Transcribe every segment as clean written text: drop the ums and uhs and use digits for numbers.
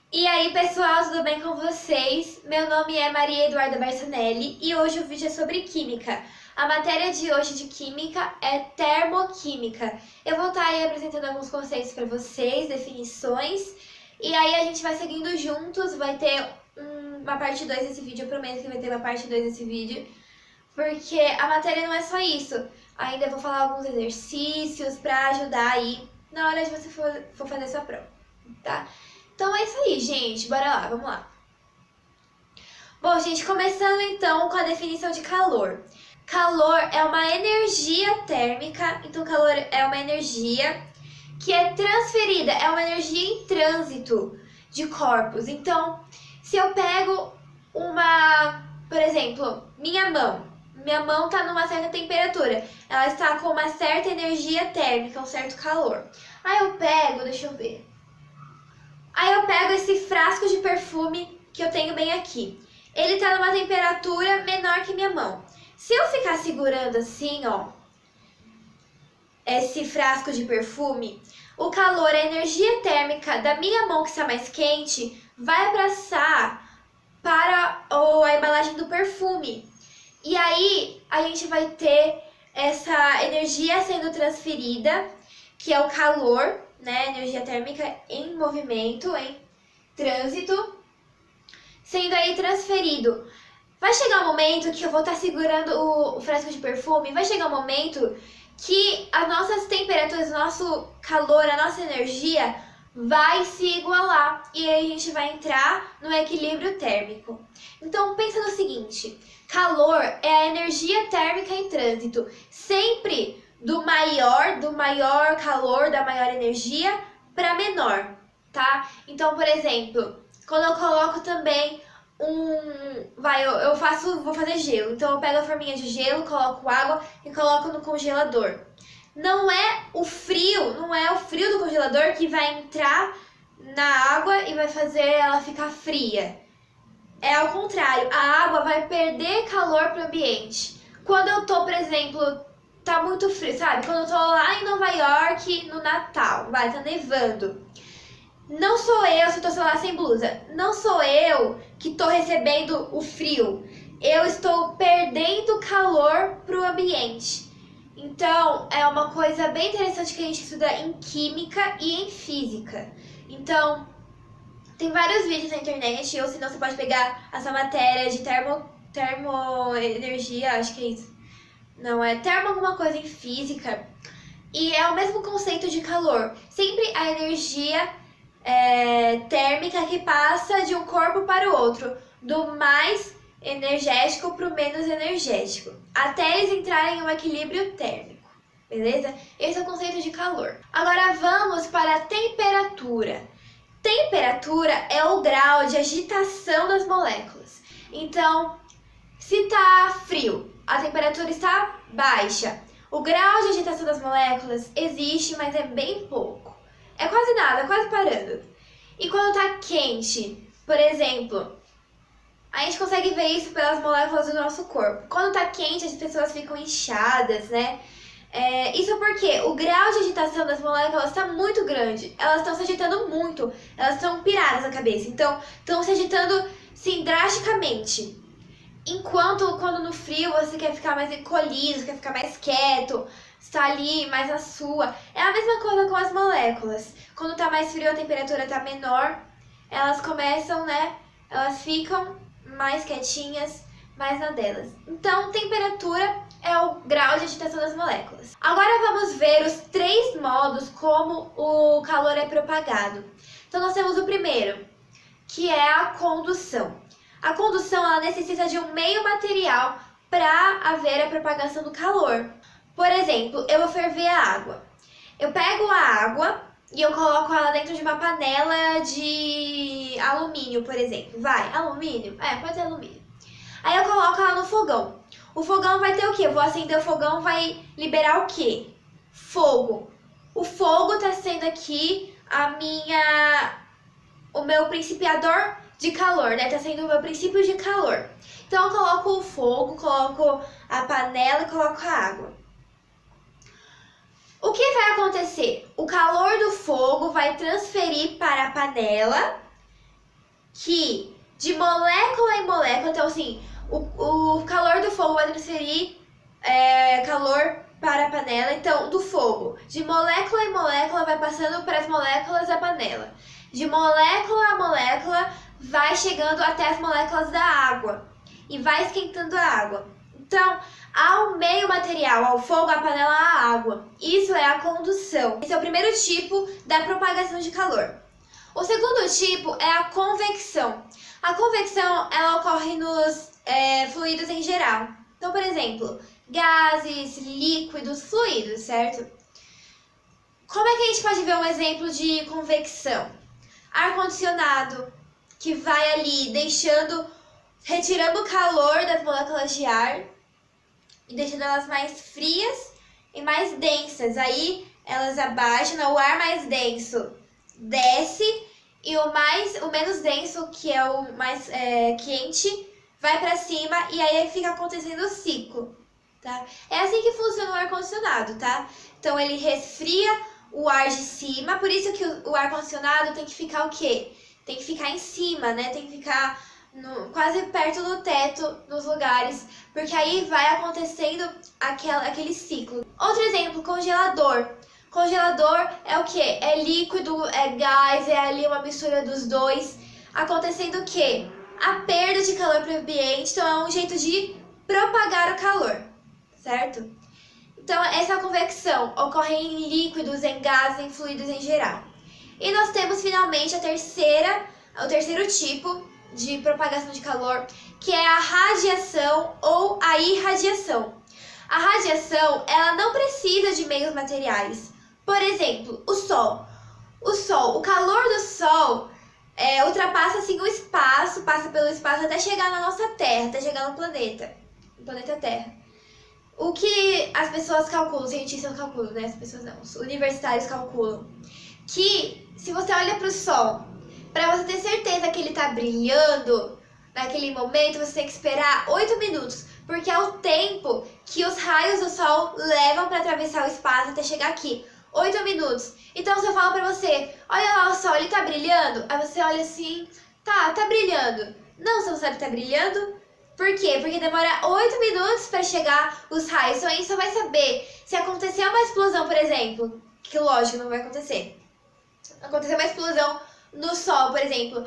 E aí, pessoal, tudo bem com vocês? Meu nome é Maria Eduarda Barçanelli e hoje o vídeo é sobre química. A matéria de hoje de química é termoquímica. Eu vou estar aí apresentando alguns conceitos para vocês, definições, e aí a gente vai seguindo juntos, vai ter uma parte 2 desse vídeo, eu prometo que vai ter uma parte 2 desse vídeo, porque a matéria não é só isso. Ainda vou falar alguns exercícios para ajudar aí na hora de você for fazer sua prova, tá? Então é isso aí, gente. Bora lá, vamos lá. Bom, gente, começando então com a definição de calor. Calor é uma energia térmica, então calor é uma energia que é transferida, é uma energia em trânsito de corpos. Então, se eu pego por exemplo, minha mão está numa certa temperatura, ela está com uma certa energia térmica, um certo calor. Aí eu pego, deixa eu ver. Aí eu pego esse frasco de perfume que eu tenho bem aqui. Ele está numa temperatura menor que minha mão. Se eu ficar segurando assim, ó, esse frasco de perfume, o calor, a energia térmica da minha mão que está mais quente, vai passar para a embalagem do perfume. E aí a gente vai ter essa energia sendo transferida, que é o calor, né, energia térmica em movimento, em trânsito, sendo aí transferido. Vai chegar um momento que eu vou estar segurando o frasco de perfume, vai chegar um momento que as nossas temperaturas, o nosso calor, a nossa energia vai se igualar e aí a gente vai entrar no equilíbrio térmico. Então pensa no seguinte, calor é a energia térmica em trânsito, sempre do maior calor, da maior energia para menor, tá? Então, por exemplo, quando eu coloco também vou fazer gelo. Então eu pego a forminha de gelo, coloco água e coloco no congelador. Não é o frio do congelador que vai entrar na água e vai fazer ela ficar fria. É ao contrário, a água vai perder calor para o ambiente. Quando eu tô, por exemplo, tá muito frio, sabe? Quando eu tô lá em Nova York no Natal, tá nevando. Não sou eu, se eu tô lá sem blusa, não sou eu que tô recebendo o frio. Eu estou perdendo calor pro ambiente. Então, é uma coisa bem interessante que a gente estuda em química e em física. Então, tem vários vídeos na internet, ou senão você pode pegar essa matéria de termoenergia, acho que é isso. Não, é termo alguma coisa em física. E é o mesmo conceito de calor. Sempre a energia térmica que passa de um corpo para o outro, do mais energético para o menos energético, até eles entrarem em um equilíbrio térmico, beleza? Esse é o conceito de calor. Agora vamos para a temperatura. Temperatura é o grau de agitação das moléculas. Então, se está frio, a temperatura está baixa. O grau de agitação das moléculas existe, mas é bem pouco. É quase nada, quase parando. E quando está quente, por exemplo, a gente consegue ver isso pelas moléculas do nosso corpo. Quando está quente, as pessoas ficam inchadas, né? Isso porque o grau de agitação das moléculas está muito grande. Elas estão se agitando muito, elas estão piradas na cabeça. Então, estão se agitando, sim, drasticamente. Enquanto quando no frio você quer ficar mais encolhido, quer ficar mais quieto, está ali mais na sua. É a mesma coisa com as moléculas. Quando está mais frio, a temperatura está menor, elas começam, né? Elas ficam mais quietinhas, mais na delas. Então, temperatura é o grau de agitação das moléculas. Agora vamos ver os 3 modos como o calor é propagado. Então, nós temos o primeiro, que é a condução. A condução ela necessita de um meio material para haver a propagação do calor. Por exemplo, eu vou ferver a água. Eu pego a água e eu coloco ela dentro de uma panela de alumínio, por exemplo. Alumínio? Pode ser alumínio. Aí eu coloco ela no fogão. O fogão vai ter o quê? Eu vou acender o fogão, vai liberar o quê? Fogo. O fogo está sendo aqui o meu principiador de calor, né? Tá sendo o meu princípio de calor. Então eu coloco o fogo, coloco a panela e coloco a água. O que vai acontecer? O calor do fogo vai transferir para a panela que de molécula em molécula, então assim, o calor do fogo vai transferir calor para a panela, então do fogo, de molécula em molécula vai passando para as moléculas da panela. De molécula a molécula vai chegando até as moléculas da água e vai esquentando a água. Então, ao meio material, ao fogo, a panela, a água. Isso é a condução. Esse é o primeiro tipo da propagação de calor. O segundo tipo é a convecção. A convecção, ela ocorre nos fluidos em geral. Então, por exemplo, gases, líquidos, fluidos, certo? Como é que a gente pode ver um exemplo de convecção? Ar-condicionado, que vai ali retirando o calor das moléculas de ar e deixando elas mais frias e mais densas. Aí elas abaixam, o ar mais denso desce e o menos denso, que é o mais quente, vai para cima e aí fica acontecendo o ciclo, tá? É assim que funciona o ar-condicionado, tá? Então ele resfria o ar de cima, por isso que o ar-condicionado tem que ficar o quê? Tem que ficar em cima, né? Tem que ficar quase perto do teto nos lugares, porque aí vai acontecendo aquele ciclo. Outro exemplo, congelador. Congelador é o quê? É líquido, é gás, é ali uma mistura dos dois. Acontecendo o quê? A perda de calor para o ambiente, então é um jeito de propagar o calor, certo? Então essa convecção ocorre em líquidos, em gases, em fluidos em geral. E nós temos finalmente o terceiro tipo de propagação de calor, que é a radiação ou a irradiação. A radiação, ela não precisa de meios materiais. Por exemplo, o Sol. O calor do Sol ultrapassa assim o espaço, passa pelo espaço até chegar na nossa Terra, até chegar no planeta Terra. O que as pessoas calculam, os cientistas calculam, né? As pessoas não, os universitários calculam, que se você olha para o Sol, para você ter certeza que ele está brilhando naquele momento, você tem que esperar 8 minutos, porque é o tempo que os raios do Sol levam para atravessar o espaço até chegar aqui. 8 minutos. Então, se eu falo pra você, olha lá o Sol, ele tá brilhando? Aí você olha assim, tá brilhando. Não, você não sabe que tá brilhando. Por quê? Porque demora 8 minutos para chegar os raios. Então, a gente só vai saber se acontecer uma explosão, por exemplo, que lógico, não vai acontecer. Acontecer uma explosão no Sol, por exemplo,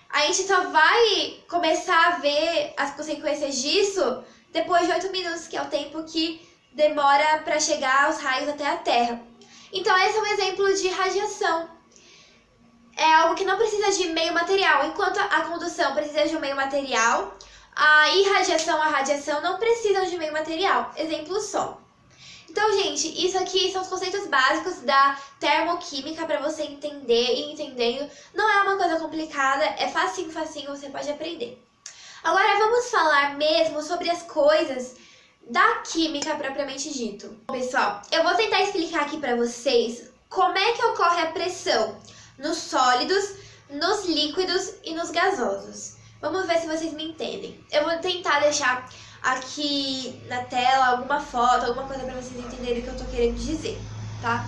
a gente só vai começar a ver as consequências disso depois de 8 minutos, que é o tempo que demora para chegar os raios até a Terra. Então, esse é um exemplo de radiação. É algo que não precisa de meio material. Enquanto a condução precisa de um meio material, a irradiação, a radiação não precisam de meio material. Exemplo, o Sol. Então, gente, isso aqui são os conceitos básicos da termoquímica para você entender e entendendo. Não é uma coisa complicada, é facinho, você pode aprender. Agora, vamos falar mesmo sobre as coisas da química propriamente dito. Bom, pessoal, eu vou tentar explicar aqui para vocês como é que ocorre a pressão nos sólidos, nos líquidos e nos gasosos. Vamos ver se vocês me entendem. Eu vou tentar deixar aqui na tela alguma foto, alguma coisa para vocês entenderem o que eu tô querendo dizer, tá?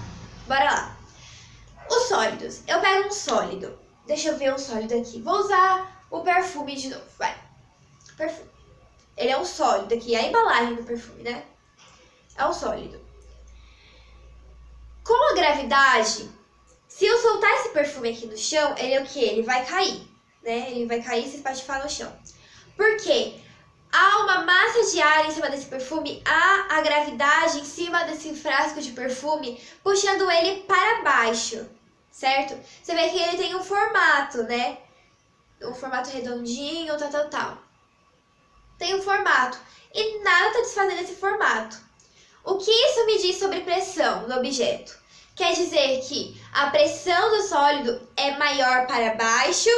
Bora lá. Os sólidos. Eu pego um sólido. Deixa eu ver um sólido aqui. Vou usar o perfume de novo, vai. Perfume. Ele é um sólido aqui, a embalagem do perfume, né? É um sólido. Com a gravidade, se eu soltar esse perfume aqui no chão, ele é o quê? Ele vai cair, né? Ele vai cair e se espatifar no chão. Por quê? Há uma massa de ar em cima desse perfume, há a gravidade em cima desse frasco de perfume, puxando ele para baixo, certo? Você vê que ele tem um formato, né? Um formato redondinho, tal. Tem um formato e nada está desfazendo esse formato. O que isso me diz sobre pressão do objeto? Quer dizer que a pressão do sólido é maior para baixo,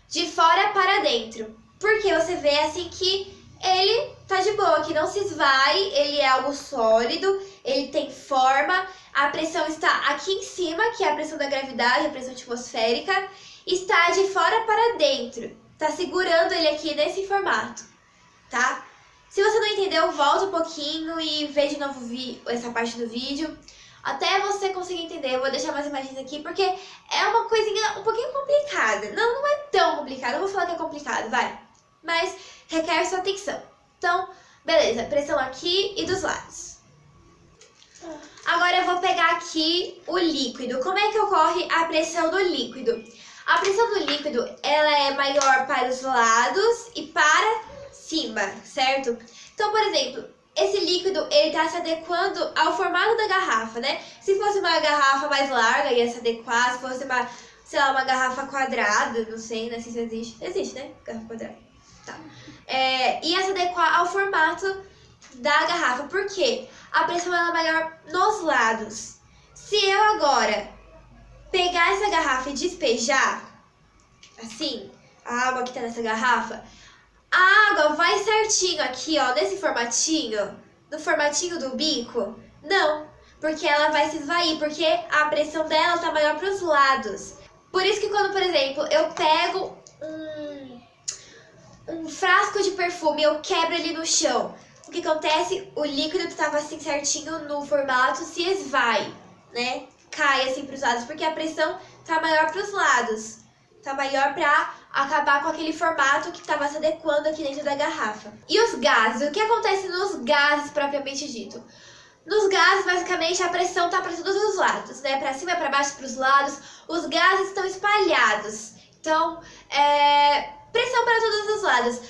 de fora para dentro. Porque você vê assim que ele tá de boa, que não se esvai, ele é algo sólido, ele tem forma, a pressão está aqui em cima, que é a pressão da gravidade, a pressão atmosférica, está de fora para dentro. Tá segurando ele aqui nesse formato, tá? Se você não entendeu, volta um pouquinho e vê de novo essa parte do vídeo, até você conseguir entender. Eu vou deixar mais imagens aqui, porque é uma coisinha um pouquinho complicada. Não é tão complicada. complicado. Eu vou falar que é complicado, vai. Mas requer sua atenção. Então, beleza. Pressão aqui e dos lados. Agora eu vou pegar aqui o líquido. Como é que ocorre a pressão do líquido? A pressão do líquido, ela é maior para os lados e para cima, certo? Então, por exemplo, esse líquido, ele está se adequando ao formato da garrafa, né? Se fosse uma garrafa mais larga, ia se adequar. Se fosse uma, sei lá, uma garrafa quadrada, não sei, né? Se isso existe. Existe, né? Garrafa quadrada. Tá. Ia se adequar ao formato da garrafa. Por quê? A pressão ela é maior nos lados. Se eu agora pegar essa garrafa e despejar, assim, a água que tá nessa garrafa, a água vai certinho aqui, ó, nesse formatinho, no formatinho do bico? Não, porque ela vai se esvair, porque a pressão dela tá maior para os lados. Por isso que quando, por exemplo, eu pego um frasco de perfume, eu quebro ele no chão, o que acontece? O líquido que estava assim certinho no formato se esvai, né? Cai assim para os lados, porque a pressão tá maior para os lados. Tá maior para acabar com aquele formato que estava se adequando aqui dentro da garrafa. E os gases? O que acontece nos gases propriamente dito? Nos gases, basicamente, a pressão tá para todos os lados, né? Para cima, para baixo, para os lados. Os gases estão espalhados. Então, pressão para todos os lados.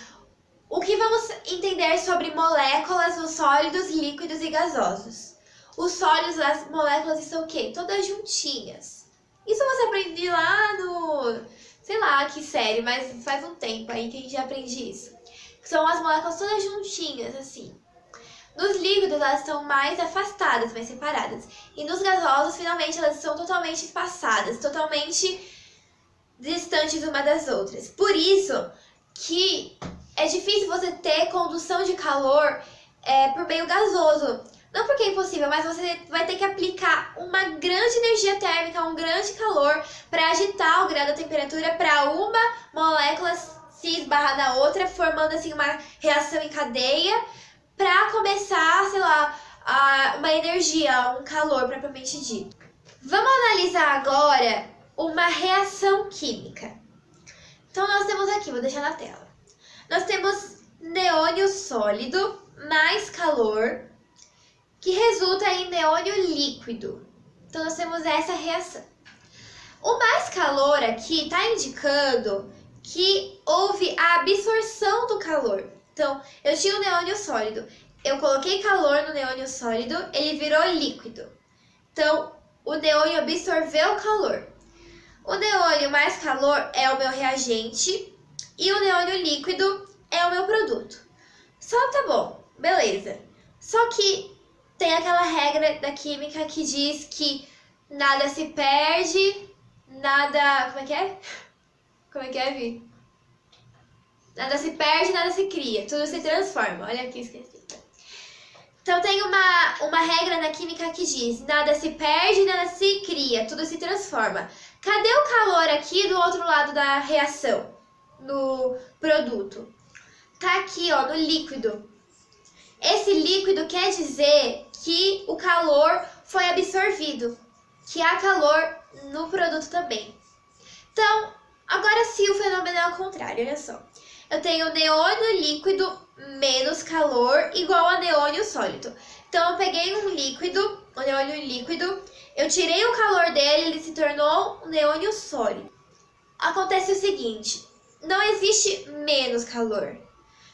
O que vamos entender sobre moléculas nos sólidos, líquidos e gasosos? Os sólidos, as moléculas estão o quê? Todas juntinhas. Isso você aprende lá no... sei lá que série, mas faz um tempo aí que a gente já aprende isso. São as moléculas todas juntinhas, assim. Nos líquidos, elas estão mais afastadas, mais separadas. E nos gasosos, finalmente, elas são totalmente espaçadas, totalmente distantes uma das outras. Por isso que é difícil você ter condução de calor por meio gasoso. Não porque é impossível, mas você vai ter que aplicar uma grande energia térmica, um grande calor para agitar o grau da temperatura para uma molécula se esbarrar na outra, formando assim uma reação em cadeia para começar, sei lá, uma energia, um calor propriamente dito. Vamos analisar agora uma reação química. Então nós temos aqui, vou deixar na tela. Nós temos neônio sólido mais calor, que resulta em neônio líquido. Então nós temos essa reação. O mais calor aqui está indicando que houve a absorção do calor. Então, eu tinha o neônio sólido, eu coloquei calor no neônio sólido, ele virou líquido. Então, o neônio absorveu o calor. O neônio mais calor é o meu reagente e o neônio líquido é o meu produto. Só tá bom, beleza. Só que tem aquela regra da química que diz que nada se perde, nada... Como é que é? Como é que é, Vi? Nada se perde, nada se cria. Tudo se transforma. Olha aqui, esqueci. Então tem uma regra na química que diz nada se perde, nada se cria. Tudo se transforma. Cadê o calor aqui do outro lado da reação? No produto. Tá aqui, ó, no líquido. Esse líquido quer dizer que o calor foi absorvido, que há calor no produto também. Então, agora sim o fenômeno é ao contrário, olha só. Eu tenho neônio líquido menos calor igual a neônio sólido. Então, eu peguei um líquido, um neônio líquido, eu tirei o calor dele, ele se tornou um neônio sólido. Acontece o seguinte, não existe menos calor.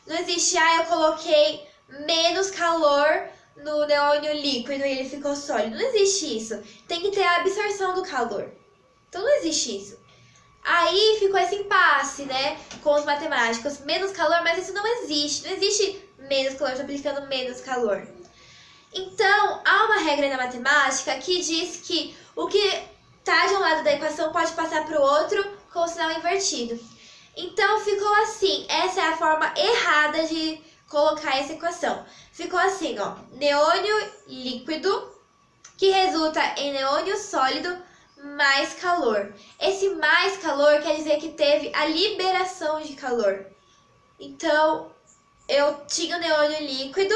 Não existe, eu coloquei menos calor no neônio líquido e ele ficou sólido. Não existe isso. Tem que ter a absorção do calor. Então não existe isso. Aí ficou esse impasse, né, com os matemáticos. Menos calor, mas isso não existe. Não existe menos calor, estou aplicando menos calor. Então, há uma regra na matemática que diz que o que está de um lado da equação pode passar para o outro com o sinal invertido. Então, ficou assim. Essa é a forma errada de colocar essa equação. Ficou assim, ó, neônio líquido, que resulta em neônio sólido mais calor. Esse mais calor quer dizer que teve a liberação de calor. Então, eu tinha o neônio líquido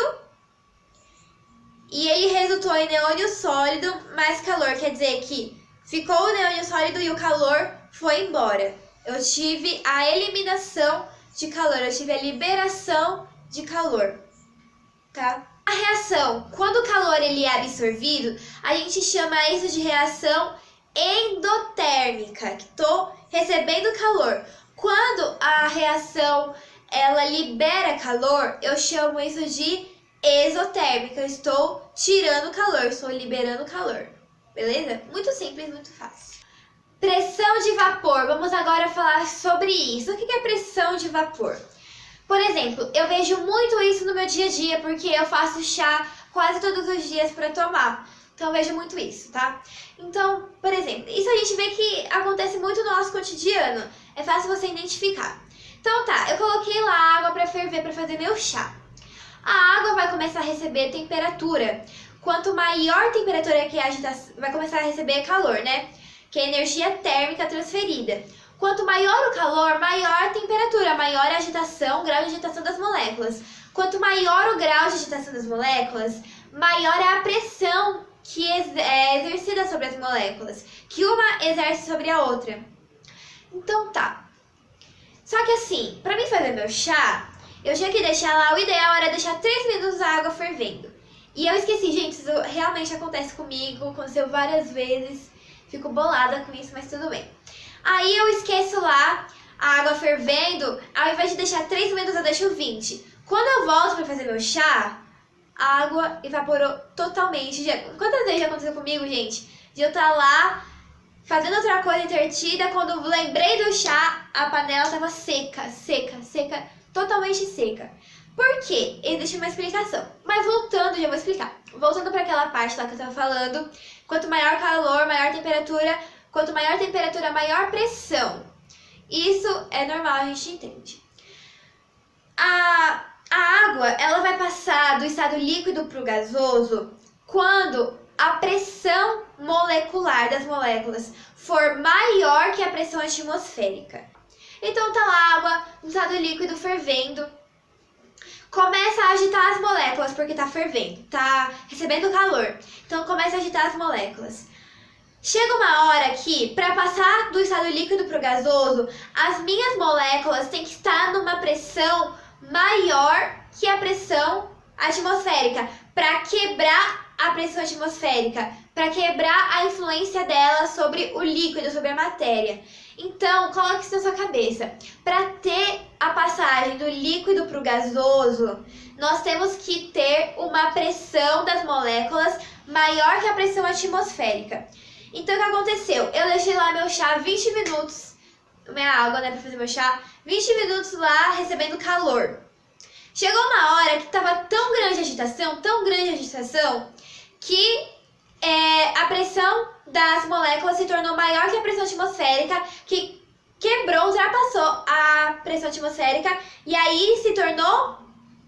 e ele resultou em neônio sólido mais calor. Quer dizer que ficou o neônio sólido e o calor foi embora. eu tive a eliminação de calor, eu tive a liberação de calor, tá? A reação, quando o calor ele é absorvido, a gente chama isso de reação endotérmica, que estou recebendo calor. Quando a reação ela libera calor, eu chamo isso de exotérmica. Eu estou tirando calor, estou liberando calor. Beleza? Muito simples, muito fácil. Pressão de vapor. Vamos agora falar sobre isso. O que é pressão de vapor? Por exemplo, eu vejo muito isso no meu dia a dia, porque eu faço chá quase todos os dias para tomar. Então eu vejo muito isso, tá? Então, por exemplo, isso a gente vê que acontece muito no nosso cotidiano. É fácil você identificar. Então tá, eu coloquei lá água para ferver para fazer meu chá. A água vai começar a receber temperatura. Quanto maior a temperatura que a agitação, vai começar a receber calor, né? Que é energia térmica transferida. Quanto maior o calor, maior a temperatura, maior a agitação, grau de agitação das moléculas. Quanto maior o grau de agitação das moléculas, maior é a pressão que é exercida sobre as moléculas, que uma exerce sobre a outra. Então tá. Só que assim, pra mim fazer meu chá, eu tinha que deixar lá, o ideal era deixar 3 minutos a água fervendo. E eu esqueci, gente, isso realmente acontece comigo, aconteceu várias vezes, fico bolada com isso, mas tudo bem. Aí eu esqueço lá a água fervendo, ao invés de deixar 3 minutos eu deixo 20. Quando eu volto pra fazer meu chá, a água evaporou totalmente. Quantas vezes já aconteceu comigo, gente? De eu estar lá fazendo outra coisa entretida, quando eu lembrei do chá, a panela estava seca, totalmente seca. Por quê? Existe uma explicação. Mas voltando, já vou explicar. Voltando para aquela parte lá que eu estava falando, quanto maior calor, maior temperatura, quanto maior temperatura, maior pressão. Isso é normal, a gente entende. A água, ela vai passar do estado líquido para o gasoso quando a pressão molecular das moléculas for maior que a pressão atmosférica. Então tá lá a água no estado líquido fervendo, começa a agitar as moléculas porque tá fervendo, tá recebendo calor. Então começa a agitar as moléculas. Chega uma hora que, para passar do estado líquido para o gasoso, as minhas moléculas têm que estar numa pressão maior que a pressão atmosférica, para quebrar a pressão atmosférica, para quebrar a influência dela sobre o líquido, sobre a matéria. Então, coloque isso na sua cabeça. Para ter a passagem do líquido para o gasoso, nós temos que ter uma pressão das moléculas maior que a pressão atmosférica. Então, o que aconteceu? Eu deixei lá meu chá 20 minutos, minha água, né, para fazer meu chá, 20 minutos lá recebendo calor. Chegou uma hora que estava tão grande a agitação, que a pressão das moléculas se tornou maior que a pressão atmosférica, que quebrou, ultrapassou a pressão atmosférica e aí se tornou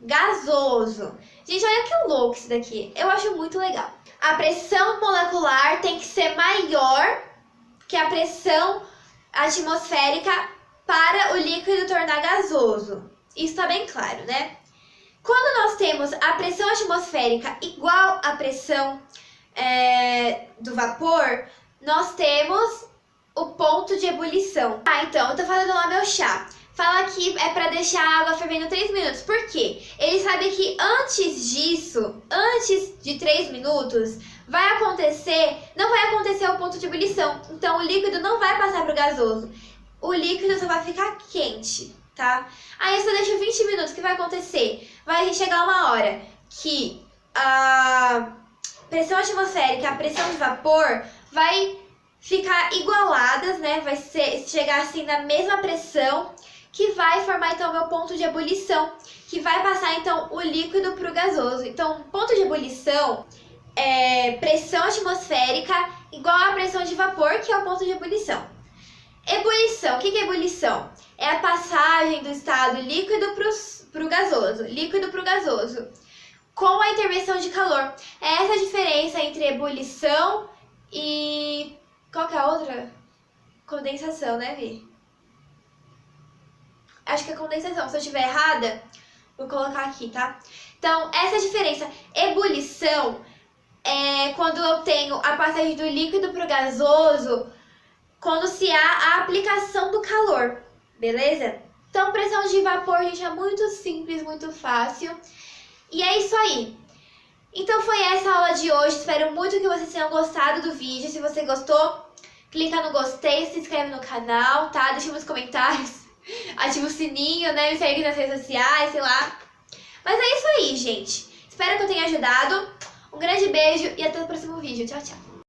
gasoso. Gente, olha que louco isso daqui. Eu acho muito legal. A pressão molecular tem que ser maior que a pressão atmosférica para o líquido tornar gasoso. Isso está bem claro, né? Quando nós temos a pressão atmosférica igual à pressão do vapor, nós temos o ponto de ebulição. Então, eu tô fazendo lá meu chá. Fala que é para deixar a água fervendo 3 minutos. Por quê? Ele sabe que antes disso, antes de 3 minutos, não vai acontecer o ponto de ebulição. Então, o líquido não vai passar para o gasoso. O líquido só vai ficar quente, tá? Aí, se eu deixo 20 minutos, o que vai acontecer? Vai chegar uma hora que a pressão atmosférica e a pressão de vapor vai ficar igualadas, né? Vai chegar assim na mesma pressão, que vai formar então o meu ponto de ebulição, que vai passar então o líquido para o gasoso. Então, ponto de ebulição é pressão atmosférica igual a pressão de vapor, que é o ponto de ebulição. Ebulição, o que é ebulição? É a passagem do estado líquido para o gasoso, com a intervenção de calor. É essa a diferença entre ebulição e... qual que é a outra? Condensação, né, Vi? Acho que é condensação. Se eu estiver errada, vou colocar aqui, tá? Então, essa é a diferença. Ebulição é quando eu tenho a passagem do líquido para o gasoso quando se há a aplicação do calor, beleza? Então, pressão de vapor, gente, é muito simples, muito fácil. E é isso aí. Então foi essa a aula de hoje, espero muito que vocês tenham gostado do vídeo. Se você gostou, clica no gostei, se inscreve no canal, tá? Deixa nos comentários, ativa o sininho, né? Me segue nas redes sociais, sei lá. Mas é isso aí, gente. Espero que eu tenha ajudado. Um grande beijo e até o próximo vídeo. Tchau, tchau.